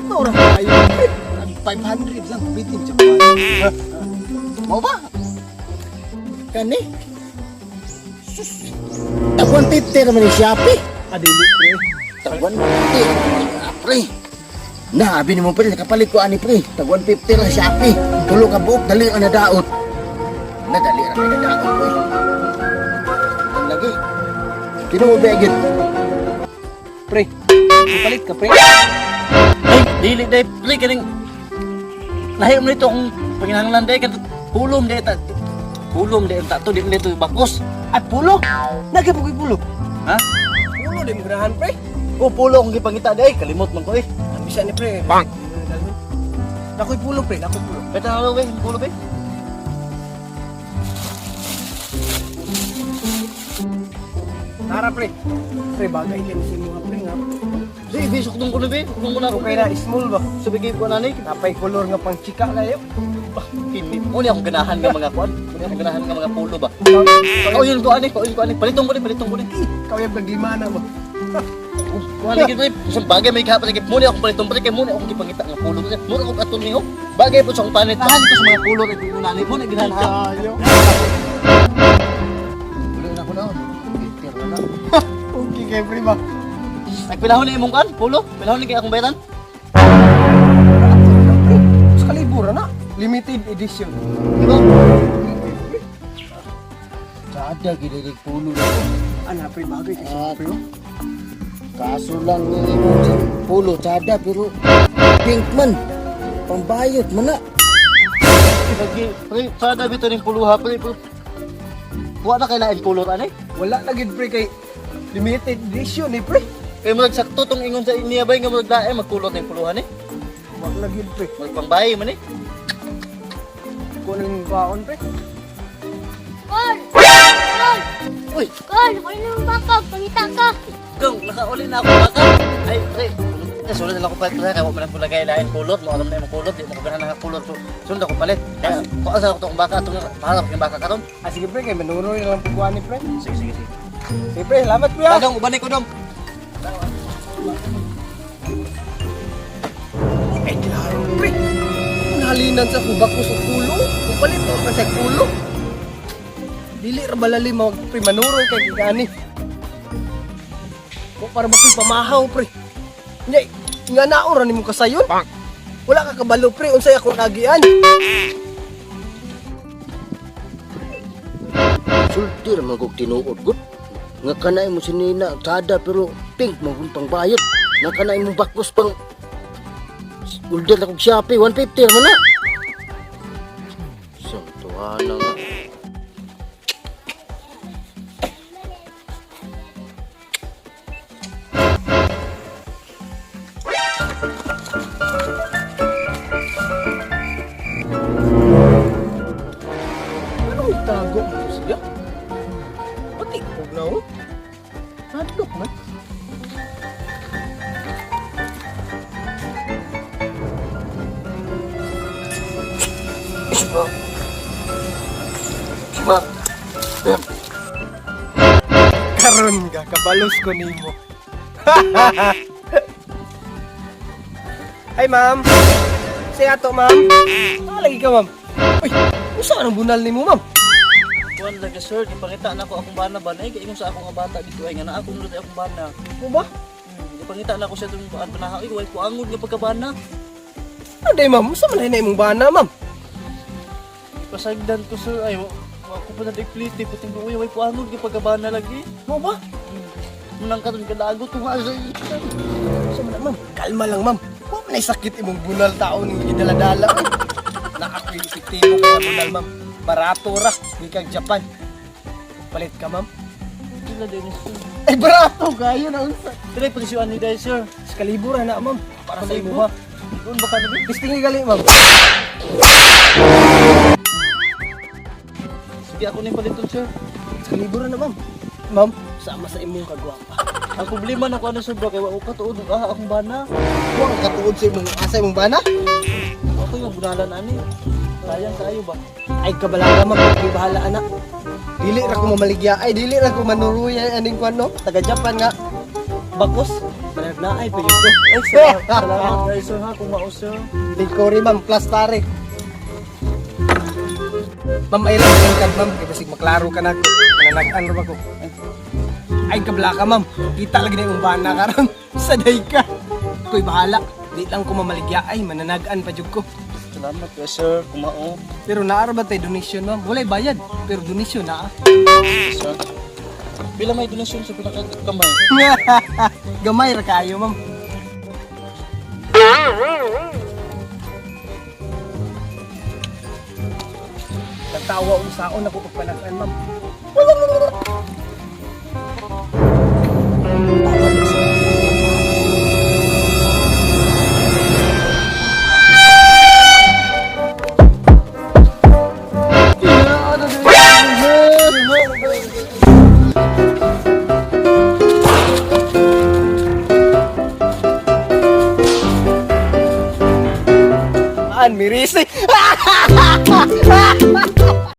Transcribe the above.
Tora kayo. 500 lang bitin Japan. Mau ba? Kani? Tag 150 naman yung Shopee. Adili pre. Tag 150. Pre. Na, abi mo pre, nakapalit ko ani pre. Tag 150 lang Shopee. Tulo ka buok, dali ang nadaot. Nadali ang nadaot pre. Ang lagi. Sino mo begit? Pre. Palit ka pre. Ay, dili day, pre kaning lahi mo nito kung panginahanglan day kan pulom day ta. Pulom day ta to di nito bakos. At pulo. Nagabugoy pulo. Ha? Pulo din mo ganahan pre. O pulo kung gipangita day, kalimot man ko eh. Bisa ni pre. Bang. Nakoy pulo pre, nakoy pulo. Beta na we, pulo be. Tara pre. Pre bagay din si mga pre nga. Di bisok dong ko na be, kung na Kung ko kaya na small ba? sabigay ko na ni. Napay color nga pang chika na yun. Hindi mo ni akong ganahan nga mga kuan. Mo ni akong ganahan nga mga pulo ba. Oh, yun ko ani, palitong ko ni, palitong ko ni. Ikaw yung naglimana mo. Kuha lagi pre, isang bagay may kahapon lagi. Muna akong palitong pre, kay muna akong gipangita nga pulo. Muna akong aton niyo. Bagay po sa akong panit. Tahan ko sa mga pulo kay pulo nani. Muna ganahan. Ayo. Wala na ko na. Bitter na lang. Okay kay pre ba? Nagpilahon ni imong kan, pulo. Pilahon ni kay akong bayaran. Sa kaliburan na. Limited edition. Di ba? Sada ginilig pulo na. Ana pre bagay kasi Ah, pre. kaso lang yung pulo sada pero pink man. Pambayot man na. Lagi, pre, sada bito ning puluha pre. Wa na kay lain pulo ani. Wala na gid pre kay limited edition ni pre. Kay murag sakto tong ingon sa niya bay nga murag dae magkulot ning puluhan ni. Wala gid pre. Magpangbay man ni. Kuning baon pre. Kon! Kon! Uy, Kon! Ako yung bakag! Pangita ka! gong nakauli na ako baka. Ay, pre. Sulod na ako palit pre kay wa man pula kay lain kulot, mo alam na imong kulot, di mo ko ganahan nga kulot. Sulod ako palit. Kaya ko asa ko tong baka tong maharap kay baka karon. Ah sige pre kay manuroy na lang pagkuhan ni pre. Sige, sige, sige. Sige pre, salamat pre. ah. Dagang uban ko dong. Ay klaro pre. Nahalinan sa kubak ko sa kulo. Upalit ko pa sa kulo. Dili ra balali mo pre manuroy kay gani. Ko para makoy pamahaw pre. Nya nga naora nimo kasayon. Wala ka kabalo pre unsay ako nagian. Sultir man kog tinuod gud. Nga kanay mo sinina sada pero pink mo kung pangbayot. Nga kanay mo bakos pang order na kog Shopee 150 naman na. Santuana nga. Ano itago mo siya? Pati ko na oh. Hadlok man. Karon ka, kabalos ko nimo. Ay ma'am. Say ato ma'am. Lagi ka ma'am. Ay, usa anong bunal nimo ma'am? Kuan lagi sir, ipangita na ko akong bana ba nay kay ingon sa akong nga bata dito ay nga na akong nulod akong bana. Mo ba? Ipangita na ko sa itong panahaw ay way ko angod nga pagkabana. Aday ma'am, usa man na imong bana ma'am? Ipasagdan ko sir ay ako pa na diplit di puting uy way ko angod nga pagkabana lagi. Mo ba? Munang karon kadagot ko nga sa Usa man na ma'am? Kalma lang ma'am. Wa man ay sakit imong bunal taon ning gidala-dala. Na ako yung epektibo kaya bunal ma'am. Barato ra, di kag Japan. Palit ka ma'am? Sila din sir. Ay barato kayo na unsa. Dire pa si ani dai sir. Sa kaliburan na ma'am. Para sa imo ha. Doon ba ka na bi? Pistingi gali ma'am. Sige ako ni paliton sir. Sa kaliburan na ma'am. Ma'am, sama sa imong kagwapa. Ang problema na ko ano sir bro kay wa ko katuod og akong bana. Wa ka katuod sa imong asa imong bana? Ako yung bunalan ani. Sayang kayo ba? Ay kabalaga ma'am, kay bahala anak. Dili ra ko mamaligya, ay dili ra ko manuruyay aning kuan no. Taga Japan nga. Bakos, manag Naay pa yun ko. Ay, salamat guys, sir ha, kung mausyo. Likori ma'am, plastare. Ma'am, ay lang kad ma'am, kaya basig maklaro ka na. Mananagan rin ako. Ay, kabla ka ma'am. Kita lagi na yung bana ka ron. Saday ka. Ako'y bahala. Di lang ko mamaligya. Ay, mananagaan pa jud ko. Salamat guys, sir, kung mao. Pero naara ba tayo donation ma'am? Wala'y bayad. Pero donation na. Sir, bila may donasyon sa pinakakamay. Gamay ra kayo ma'am. Nagtawa ang saon ako pagpanagaan ma'am. Mirisik.